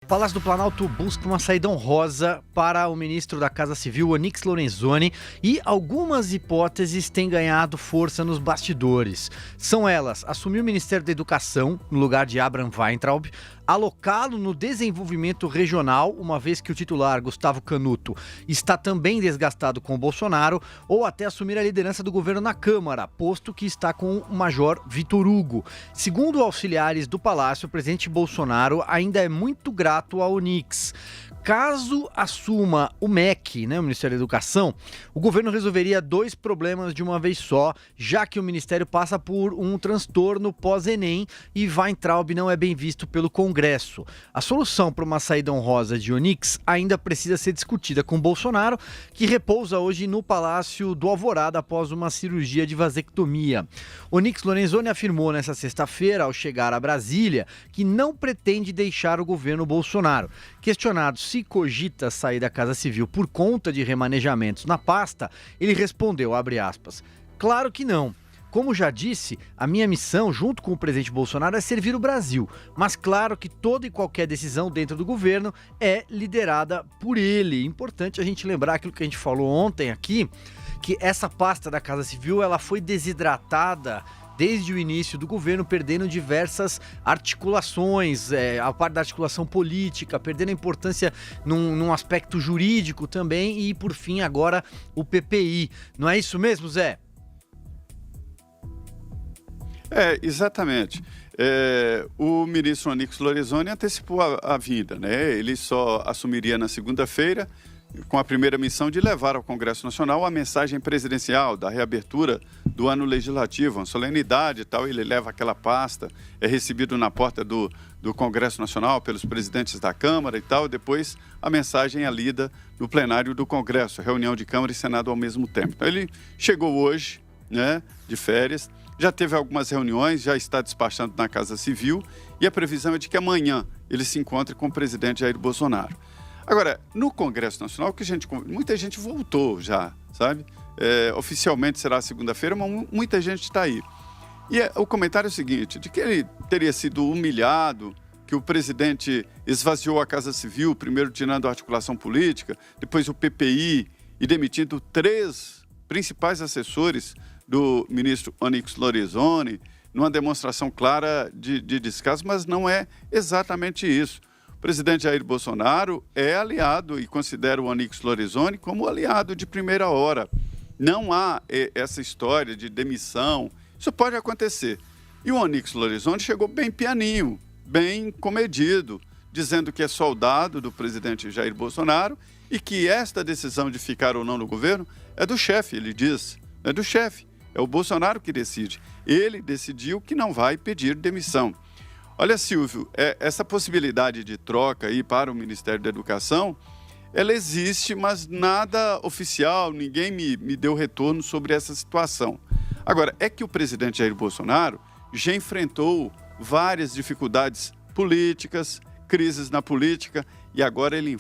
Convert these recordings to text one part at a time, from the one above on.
O Palácio do Planalto busca uma saída honrosa para o ministro da Casa Civil, Onyx Lorenzoni, e algumas hipóteses têm ganhado força nos bastidores. São elas: assumir o Ministério da Educação, no lugar de Abraham Weintraub, alocá-lo no desenvolvimento regional, uma vez que o titular, Gustavo Canuto, está também desgastado com o Bolsonaro, ou até assumir a liderança do governo na Câmara, posto que está com o Major Vitor Hugo. Segundo auxiliares do Palácio, o presidente Bolsonaro ainda é muito grato a Onyx. Caso assuma o MEC, o Ministério da Educação, o governo resolveria dois problemas de uma vez só, já que o Ministério passa por um transtorno pós-Enem e Weintraub não é bem visto pelo Congresso. A solução para uma saída honrosa de Onyx ainda precisa ser discutida com Bolsonaro, que repousa hoje no Palácio do Alvorada após uma cirurgia de vasectomia. Onyx Lorenzoni afirmou nesta sexta-feira, ao chegar a Brasília, que não pretende deixar o governo Bolsonaro. Questionado se cogita sair da Casa Civil por conta de remanejamentos na pasta, ele respondeu, abre aspas, claro que não. Como já disse, a minha missão, junto com o presidente Bolsonaro, é servir o Brasil. Mas claro que toda e qualquer decisão dentro do governo é liderada por ele. Importante a gente lembrar aquilo que a gente falou ontem aqui, que essa pasta da Casa Civil ela foi desidratada desde o início do governo, perdendo diversas articulações, a parte da articulação política, perdendo a importância num aspecto jurídico também e, por fim, agora o PPI. Não é isso mesmo, Zé? Exatamente. O ministro Onyx Lorenzoni antecipou a vinda, né? Ele só assumiria na segunda-feira, com a primeira missão de levar ao Congresso Nacional a mensagem presidencial da reabertura do ano legislativo, uma solenidade e tal. Ele leva aquela pasta, é recebido na porta do Congresso Nacional pelos presidentes da Câmara e tal. Depois a mensagem é lida no plenário do Congresso, reunião de Câmara e Senado ao mesmo tempo. Então ele chegou hoje, né, de férias, já teve algumas reuniões, já está despachando na Casa Civil e a previsão é de que amanhã ele se encontre com o presidente Jair Bolsonaro. Agora, no Congresso Nacional, muita gente voltou já, sabe? Oficialmente será segunda-feira, mas muita gente está aí. E o comentário é o seguinte, de que ele teria sido humilhado, que o presidente esvaziou a Casa Civil, primeiro tirando a articulação política, depois o PPI, e demitindo 3 principais assessores do ministro Onyx Lorenzoni, numa demonstração clara de descaso, mas não é exatamente isso. O presidente Jair Bolsonaro é aliado e considera o Onyx Lorenzoni como aliado de primeira hora. Não há essa história de demissão. Isso pode acontecer. E o Onyx Lorenzoni chegou bem pianinho, bem comedido, dizendo que é soldado do presidente Jair Bolsonaro e que esta decisão de ficar ou não no governo é do chefe, ele diz. É do chefe. É o Bolsonaro que decide. Ele decidiu que não vai pedir demissão. Olha, Silvio, essa possibilidade de troca aí para o Ministério da Educação, ela existe, mas nada oficial, ninguém me deu retorno sobre essa situação. Agora, é que o presidente Jair Bolsonaro já enfrentou várias dificuldades políticas, crises na política, e agora ele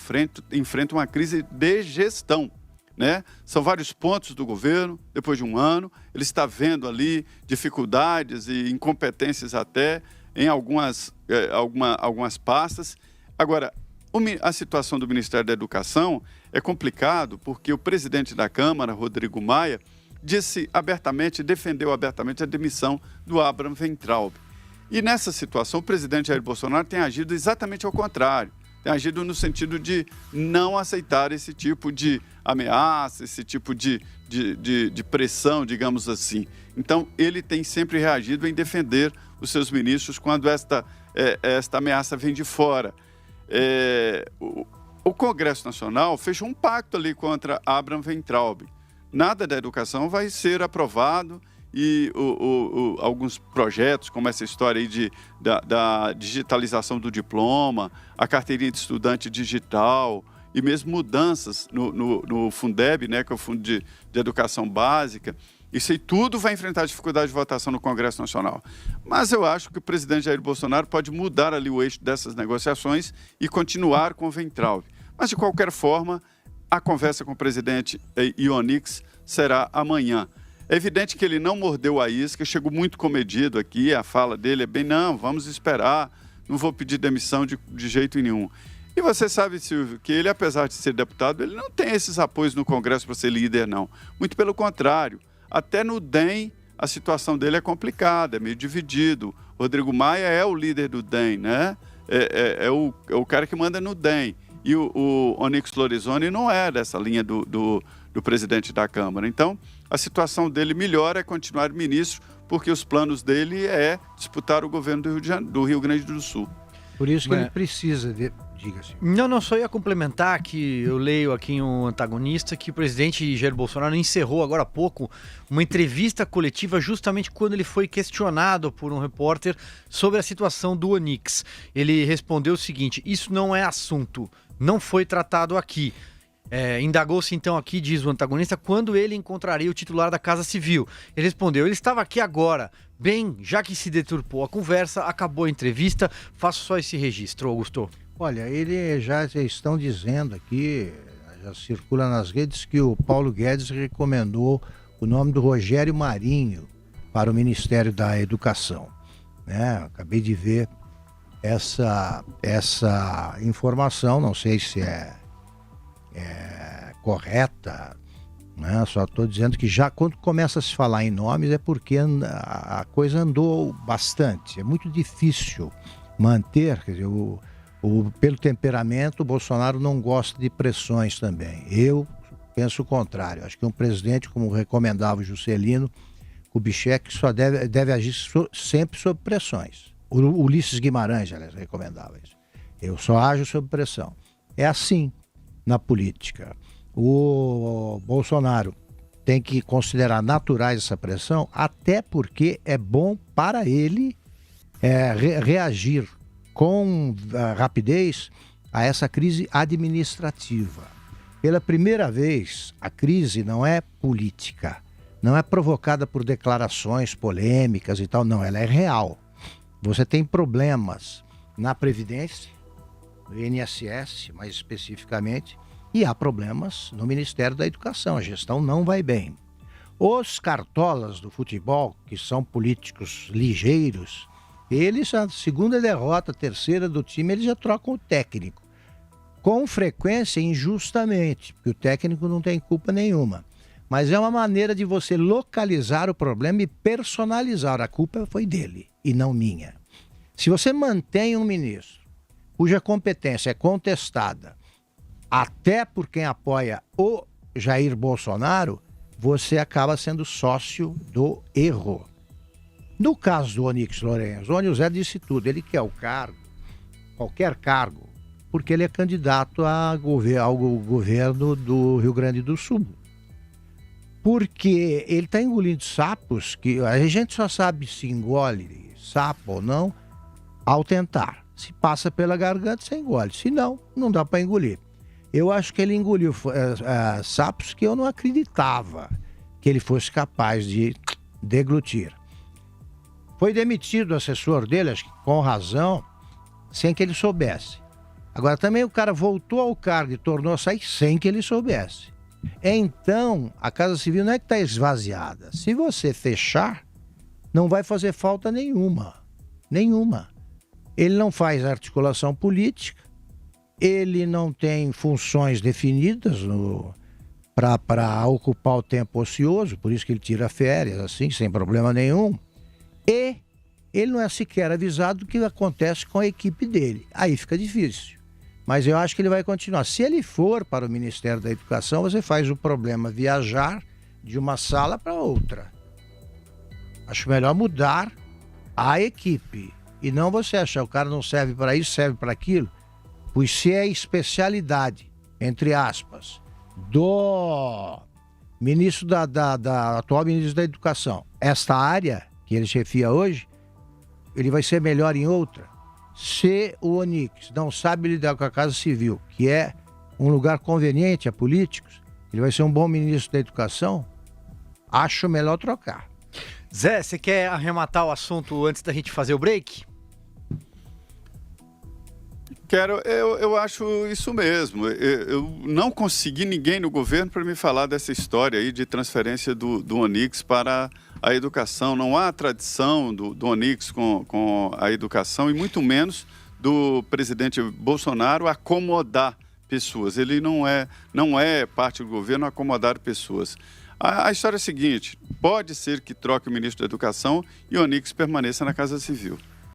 enfrenta uma crise de gestão, né? São vários pontos do governo, depois de um ano, ele está vendo ali dificuldades e incompetências até, em algumas pastas. Agora, a situação do Ministério da Educação é complicado porque o presidente da Câmara, Rodrigo Maia, defendeu abertamente a demissão do Abraham Weintraub. E nessa situação, o presidente Jair Bolsonaro tem agido exatamente ao contrário. Tem agido no sentido de não aceitar esse tipo de ameaça, esse tipo de pressão, digamos assim. Então, ele tem sempre reagido em defender os seus ministros quando esta ameaça vem de fora. O Congresso Nacional fechou um pacto ali contra Abraham Weintraub. Nada da educação vai ser aprovado e alguns projetos, como essa história aí da digitalização do diploma, a carteirinha de estudante digital e mesmo mudanças no Fundeb, né, que é o Fundo de Educação Básica, isso aí tudo vai enfrentar dificuldade de votação no Congresso Nacional. Mas eu acho que o presidente Jair Bolsonaro pode mudar ali o eixo dessas negociações e continuar com o Weintraub. Mas, de qualquer forma, a conversa com o presidente e o Onyx será amanhã. É evidente que ele não mordeu a isca, chegou muito comedido aqui, a fala dele é bem, não, vamos esperar, não vou pedir demissão de jeito nenhum. E você sabe, Silvio, que ele, apesar de ser deputado, ele não tem esses apoios no Congresso para ser líder, não. Muito pelo contrário. Até no DEM, a situação dele é complicada, é meio dividido. Rodrigo Maia é o líder do DEM, né? É o cara que manda no DEM. E o Onyx Lorenzoni não é dessa linha do presidente da Câmara. Então, a situação dele melhora é continuar ministro, porque os planos dele é disputar o governo do Rio Grande do Sul. Por isso que ele precisa de... Diga-se. Não, só ia complementar que eu leio aqui em um antagonista que o presidente Jair Bolsonaro encerrou agora há pouco uma entrevista coletiva justamente quando ele foi questionado por um repórter sobre a situação do Onyx. Ele respondeu o seguinte: isso não é assunto, não foi tratado aqui. Indagou-se então aqui, diz o antagonista, quando ele encontraria o titular da Casa Civil. Ele respondeu: ele estava aqui agora. Bem, já que se deturpou a conversa, acabou a entrevista, faço só esse registro, Augusto. Olha, eles já estão dizendo aqui, já circula nas redes, que o Paulo Guedes recomendou o nome do Rogério Marinho para o Ministério da Educação. Acabei de ver essa informação, não sei se é correta, né? Só estou dizendo que já quando começa a se falar em nomes é porque a coisa andou bastante. É muito difícil manter, quer dizer, pelo temperamento, o Bolsonaro não gosta de pressões também. Eu penso o contrário. Acho que um presidente, como recomendava o Juscelino Kubitschek, só deve agir sempre sob pressões. O Ulisses Guimarães, aliás, recomendava isso. Eu só ajo sob pressão. É assim na política. O Bolsonaro tem que considerar naturais essa pressão, até porque é bom para ele reagir com rapidez a essa crise administrativa. Pela primeira vez, a crise não é política, não é provocada por declarações polêmicas e tal, não, ela é real. Você tem problemas na Previdência, no INSS, mais especificamente, e há problemas no Ministério da Educação, a gestão não vai bem. Os cartolas do futebol, que são políticos ligeiros, eles, a segunda derrota, a terceira do time, eles já trocam o técnico. Com frequência, injustamente, porque o técnico não tem culpa nenhuma. Mas é uma maneira de você localizar o problema e personalizar. A culpa foi dele e não minha. Se você mantém um ministro cuja competência é contestada, até por quem apoia o Jair Bolsonaro, você acaba sendo sócio do erro. No caso do Onyx Lorenzoni, o Zé disse tudo. Ele quer o cargo, qualquer cargo, porque ele é candidato ao governo do Rio Grande do Sul. Porque ele está engolindo sapos que a gente só sabe se engole sapo ou não ao tentar. Se passa pela garganta, você engole. Se não, não dá para engolir. Eu acho que ele engoliu sapos que eu não acreditava que ele fosse capaz de deglutir. Foi demitido o assessor dele, acho que com razão, sem que ele soubesse. Agora também o cara voltou ao cargo e tornou a sair sem que ele soubesse. Então, a Casa Civil não é que está esvaziada. Se você fechar, não vai fazer falta nenhuma. Nenhuma. Ele não faz articulação política, ele não tem funções definidas para ocupar o tempo ocioso, por isso que ele tira férias, assim, sem problema nenhum. E ele não é sequer avisado do que acontece com a equipe dele. Aí fica difícil. Mas eu acho que ele vai continuar. Se ele for para o Ministério da Educação, você faz o problema viajar de uma sala para outra. Acho melhor mudar a equipe. E não você achar, o cara não serve para isso, serve para aquilo. Pois se é especialidade, entre aspas, do ministro da atual ministro da Educação, esta área que ele chefia hoje, ele vai ser melhor em outra. Se o Onyx não sabe lidar com a Casa Civil, que é um lugar conveniente a políticos, ele vai ser um bom ministro da Educação, acho melhor trocar. Zé, você quer arrematar o assunto antes da gente fazer o break? Quero, eu acho isso mesmo. Eu não consegui ninguém no governo para me falar dessa história aí de transferência do Onyx para a educação. Não há tradição do Onyx com a educação e muito menos do presidente Bolsonaro acomodar pessoas. Ele não é parte do governo acomodar pessoas. A história é a seguinte: pode ser que troque o ministro da Educação e o Onix permaneça na Casa Civil.